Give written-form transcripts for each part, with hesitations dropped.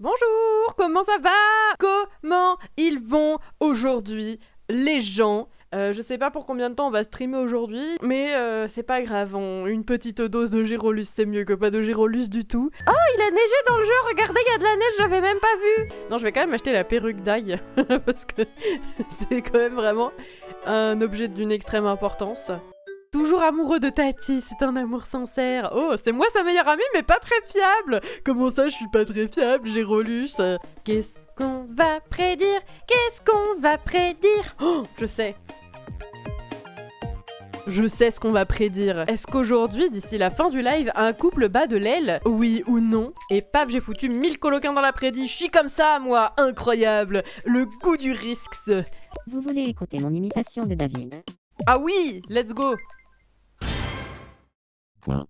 Bonjour, comment ça va? Comment ils vont aujourd'hui, les gens? Je sais pas pour combien de temps on va streamer aujourd'hui, mais c'est pas grave, une petite dose de Gyrolus c'est mieux que pas de Gyrolus du tout. Oh, il a neigé dans le jeu, regardez, il y a de la neige, j'avais même pas vu! Non, je vais quand même acheter la perruque d'ail, parce que c'est quand même vraiment un objet d'une extrême importance. Toujours amoureux de Tati, c'est un amour sincère. Oh, c'est moi sa meilleure amie, mais pas très fiable. Comment ça, je suis pas très fiable, Gérolus? Qu'est-ce qu'on va prédire? Qu'est-ce qu'on va prédire? Oh, je sais. Je sais ce qu'on va prédire. Est-ce qu'aujourd'hui, d'ici la fin du live, un couple bat de l'aile? Oui ou non? Et paf, j'ai foutu 1000 coloquins dans la prédit. Je suis comme ça, moi. Incroyable. Le goût du risque. Vous voulez écouter mon imitation de David? Ah oui, let's go. Point.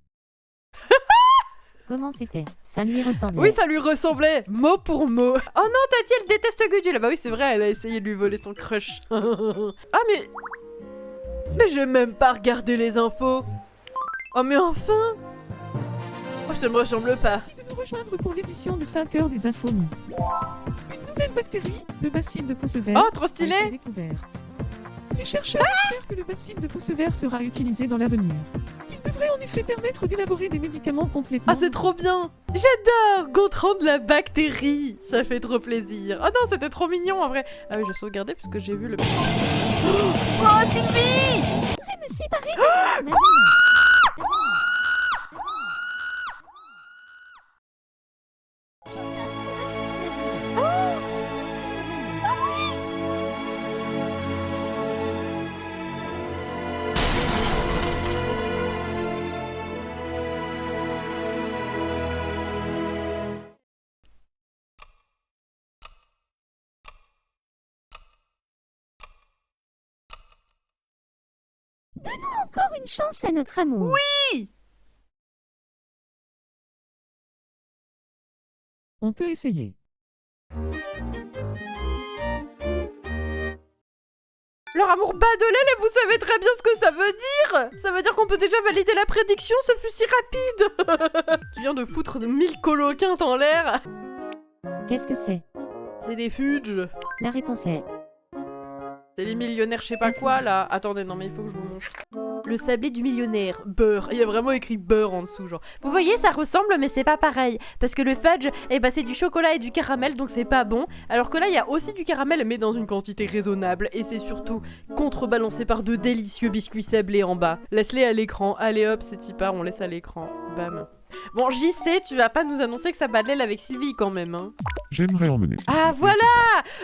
Comment c'était? Ça lui ressemblait. Oui, ça lui ressemblait, mot pour mot. Oh non, Tati, elle déteste Gudule. Bah oui, c'est vrai, elle a essayé de lui voler son crush. Ah, mais... Mais j'ai même pas regardé les infos. Oh, mais enfin. Oh, ça me ressemble pas. Merci de nous rejoindre pour l'édition de 5 heures des infos. Une nouvelle bactérie, le bacille de peau sévère, Oh, trop a été stylé. découverte. Les chercheurs espèrent que le bacille de peau sévère sera utilisé dans l'avenir. Il devrait en effet permettre d'élaborer des médicaments complètement... Ah, c'est trop bien. J'adore Gontran de la bactérie. Ça fait trop plaisir. Oh non, c'était trop mignon en vrai. Ah oui, je sauvegardais puisque j'ai vu le... Oh, Sylvie. me séparer. Donnons encore une chance à notre amour. Oui. On peut essayer. Leur amour bat de l'aile et vous savez très bien ce que ça veut dire. Ça veut dire qu'on peut déjà valider la prédiction, ce fut si rapide. Tu viens de foutre 1000 coloquins en l'air. Qu'est-ce que c'est? C'est des fudges. La réponse est... C'est les millionnaires je sais pas quoi là. Attendez, non mais il faut que je vous montre. Le sablé du millionnaire, beurre. Il y a vraiment écrit beurre en dessous, genre. Vous voyez, ça ressemble, mais c'est pas pareil. Parce que le fudge, eh ben, c'est du chocolat et du caramel, donc c'est pas bon. Alors que là, il y a aussi du caramel, mais dans une quantité raisonnable. Et c'est surtout contrebalancé par de délicieux biscuits sablés en bas. Laisse-les à l'écran. Allez hop, c'est typard, on laisse à l'écran. Bam. Bon, JC, tu vas pas nous annoncer que ça bat de l'aile avec Sylvie quand même, hein. J'aimerais emmener. Ah voilà.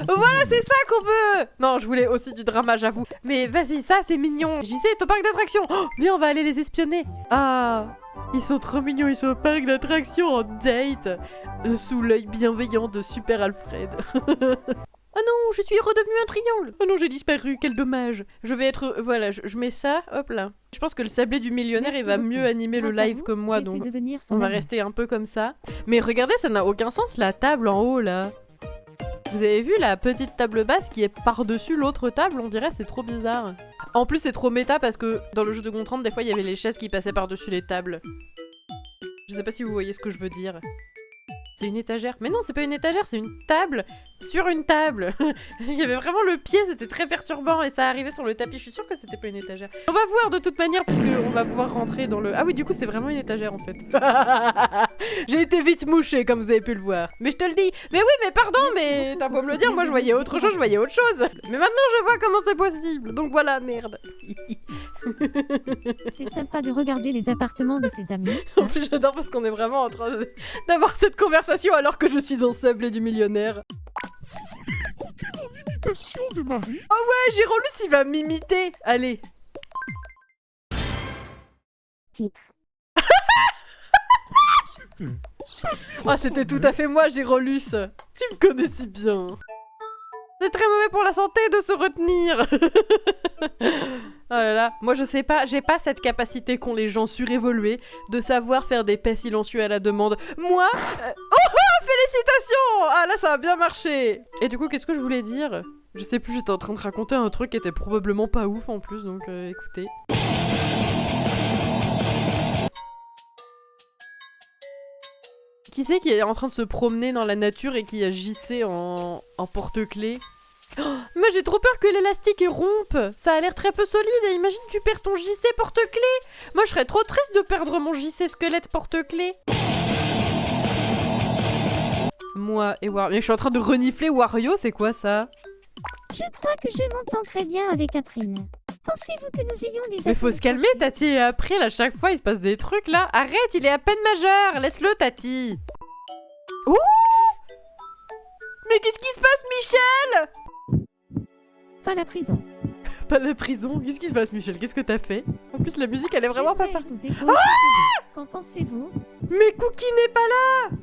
Voilà, c'est ça qu'on veut. Non, je voulais aussi du drama, j'avoue. Mais vas-y, ça c'est mignon. JC est au parc d'attractions. Oh, viens, on va aller les espionner. Ah, ils sont trop mignons, ils sont au parc d'attractions en date. Sous l'œil bienveillant de Super Alfred. Oh non, je suis redevenu un triangle. Oh non, j'ai disparu, quel dommage. Je vais être... Voilà, je mets ça, hop là. Je pense que le sablé du millionnaire, Merci il va beaucoup. mieux animer Grâce le à live vous, comme moi, j'ai pu donc devenir son on va ami. rester un peu comme ça. Mais regardez, ça n'a aucun sens, la table en haut, là. Vous avez vu la petite table basse qui est par-dessus l'autre table? On dirait, c'est trop bizarre. En plus, c'est trop méta parce que dans le jeu de Gontran, des fois, il y avait les chaises qui passaient par-dessus les tables. Je sais pas si vous voyez ce que je veux dire. C'est une étagère. Mais non, c'est pas une étagère, c'est une table sur une table. Il y avait vraiment le pied, c'était très perturbant et ça arrivait sur le tapis. Je suis sûre que c'était pas une étagère. On va voir de toute manière puisque on va pouvoir rentrer dans le... Ah oui, du coup, c'est vraiment une étagère en fait. J'ai été vite mouchée comme vous avez pu le voir. Mais je te le dis. Mais oui, mais pardon, mais t'as beau me le dire, moi je voyais autre chose, je voyais autre chose. Mais maintenant je vois comment c'est possible. Donc voilà, merde. C'est sympa de regarder les appartements de ses amis. En plus, j'adore parce qu'on est vraiment en train d'avoir cette conversation alors que je suis en sablé du millionnaire. Imitation de Marie. Ouais, Gérolus, il va m'imiter. Allez. Titre. Ah, c'était tout à fait moi, Gérolus. Tu me connais si bien. C'est très mauvais pour la santé de se retenir. Oh là là, moi je sais pas, j'ai pas cette capacité qu'ont les gens surévolués de savoir faire des paix silencieux à la demande. Moi oh, félicitations. Ah là, ça a bien marché. Et du coup, qu'est-ce que je voulais dire? Je sais plus, j'étais en train de raconter un truc qui était probablement pas ouf en plus, donc écoutez. Qui c'est qui est en train de se promener dans la nature et qui a JC en porte-clés? Oh, moi j'ai trop peur que l'élastique rompe. Ça a l'air très peu solide et imagine tu perds ton JC porte-clés. Moi je serais trop triste de perdre mon JC squelette porte-clés. Moi et Wario. Mais je suis en train de renifler Wario, c'est quoi ça? Je crois que je m'entends très bien avec April. Pensez-vous que nous ayons des... Mais faut se calmer Tati et April, à chaque fois il se passe des trucs là. Arrête, il est à peine majeur, laisse-le Tati. Ouh! Mais qu'est-ce qui se passe Michel? Pas la prison. Pas la prison. Qu'est-ce qui se passe, Michel? Qu'est-ce que t'as fait? En plus, la musique, elle est vraiment pas J'aimerais partie. épouser Cookie. Qu'en pensez-vous? Mais Cookie n'est pas là!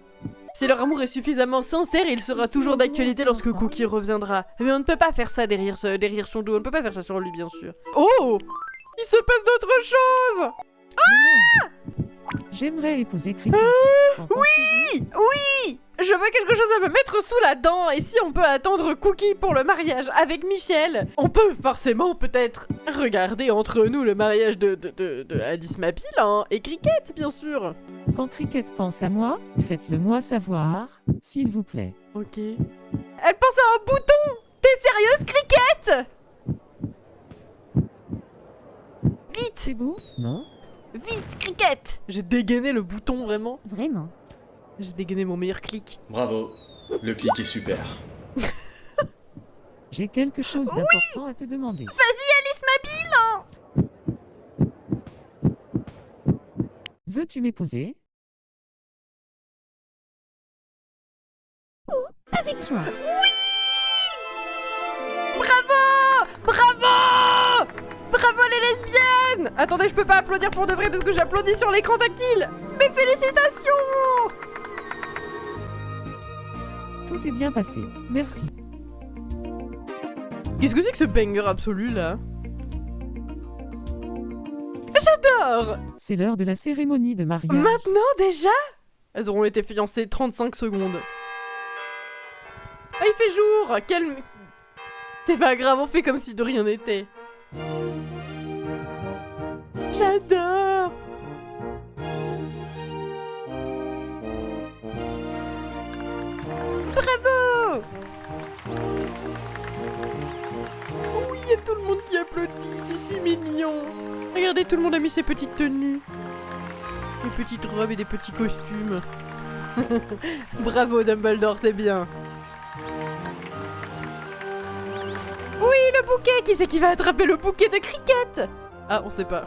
Si leur amour est suffisamment sincère, il sera toujours d'actualité lorsque Cookie reviendra. Mais on ne peut pas faire ça derrière son dos. On ne peut pas faire ça sur lui, bien sûr. Oh! Il se passe d'autres choses! J'aimerais épouser Cricket. Qu'en Oui! Oui! Je veux quelque chose à me mettre sous la dent. Et si on peut attendre Cookie pour le mariage avec Michel, on peut forcément peut-être regarder entre nous le mariage de Alice Mapil hein, et Cricket, bien sûr. Quand Cricket pense à moi, faites-le moi savoir, s'il vous plaît. Ok. Elle pense à un bouton! T'es sérieuse, Cricket? Vite! C'est beau, non? Vite, Cricket! J'ai dégainé le bouton, vraiment. Vraiment. J'ai dégainé mon meilleur clic. Bravo, le clic est super. J'ai quelque chose d'important à te demander. Vas-y, Alice Mapil! Veux-tu m'épouser? Avec joie. Bravo! Bravo! Bravo les lesbiennes! Attendez, je peux pas applaudir pour de vrai parce que j'applaudis sur l'écran tactile! Mais félicitations! Tout s'est bien passé, merci. Qu'est-ce que c'est que ce banger absolu là? J'adore! C'est l'heure de la cérémonie de mariage. Maintenant déjà? Elles auront été fiancées 35 secondes. Ah, il fait jour! Quel... C'est pas grave, on fait comme si de rien n'était. J'adore! Bravo! Oui, il y a tout le monde qui applaudit, c'est si mignon. Regardez, tout le monde a mis ses petites tenues. Des petites robes et des petits costumes. Bravo Dumbledore, c'est bien. Oui, le bouquet! Qui c'est qui va attraper le bouquet de Cricket? Ah, on sait pas.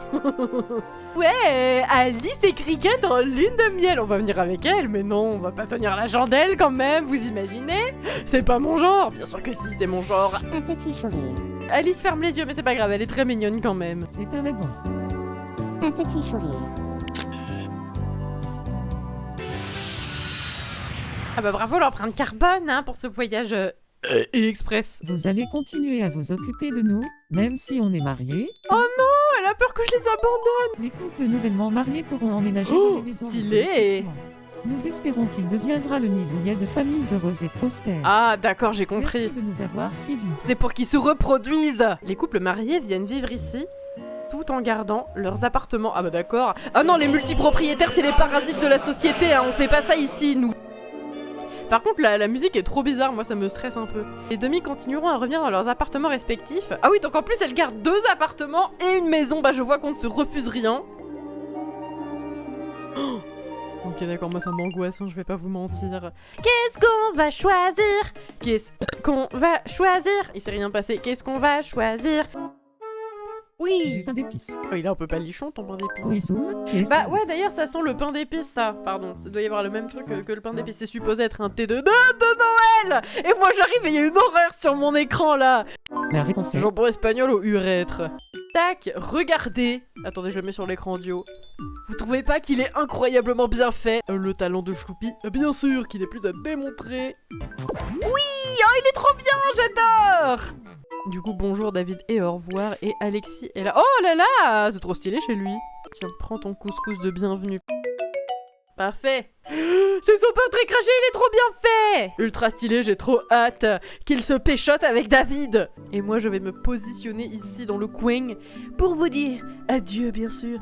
Ouais, Alice et Cricket en lune de miel. On va venir avec elle, mais non, on va pas tenir la chandelle quand même, vous imaginez? C'est pas mon genre. Bien sûr que si, c'est mon genre. Un petit sourire. Alice ferme les yeux, mais c'est pas grave, elle est très mignonne quand même. C'est un lagon. Un petit sourire. Ah bah bravo l'empreinte carbone hein, pour ce voyage express. Vous allez continuer à vous occuper de nous, même si on est mariés. Oh non, elle a peur que je les abandonne. Les couples nouvellement mariés pourront emménager Oh, dans les maisons de stylé. ce lotissement. Nous espérons qu'il deviendra le nid où il y a de familles heureuses et prospères. Ah d'accord, j'ai compris. Merci de nous avoir suivis. C'est pour qu'ils se reproduisent. Les couples mariés viennent vivre ici, tout en gardant leurs appartements. Ah bah d'accord. Ah non, les multipropriétaires, c'est les parasites de la société, hein. On fait pas ça ici, nous. Par contre, la musique est trop bizarre, moi ça me stresse un peu. Les demi continueront à revenir dans leurs appartements respectifs. Ah oui, donc en plus, elles gardent 2 appartements et une maison. Bah je vois qu'on ne se refuse rien. Oh. Ok d'accord, moi ça m'angoisse, hein, je vais pas vous mentir. Qu'est-ce qu'on va choisir? Qu'est-ce qu'on va choisir? Il s'est rien passé, qu'est-ce qu'on va choisir? Du Oui. pain d'épices. Oh, il est un peu palichon ton pain d'épices. Oui, zoom. Qu'est-ce Bah que- ouais, d'ailleurs ça sent le pain d'épices ça, pardon. Ça doit y avoir le même truc que le pain d'épices. C'est supposé être un thé de Noël. Et moi j'arrive et il y a une horreur sur mon écran là. La réponse est... Jambon espagnol au urètre. Tac, regardez. Attendez, je le mets sur l'écran audio. Vous trouvez pas qu'il est incroyablement bien fait? Le talent de Chloupi, bien sûr, qu'il n'est plus à démontrer. Oui, oh il est trop bien, j'adore. Du coup, bonjour David et au revoir. Et Alexis est là. Oh là là, c'est trop stylé chez lui. Tiens, prends ton couscous de bienvenue. Parfait. C'est son portrait craché, il est trop bien fait. Ultra stylé, j'ai trop hâte qu'il se péchote avec David. Et moi, je vais me positionner ici dans le coin pour vous dire adieu, bien sûr.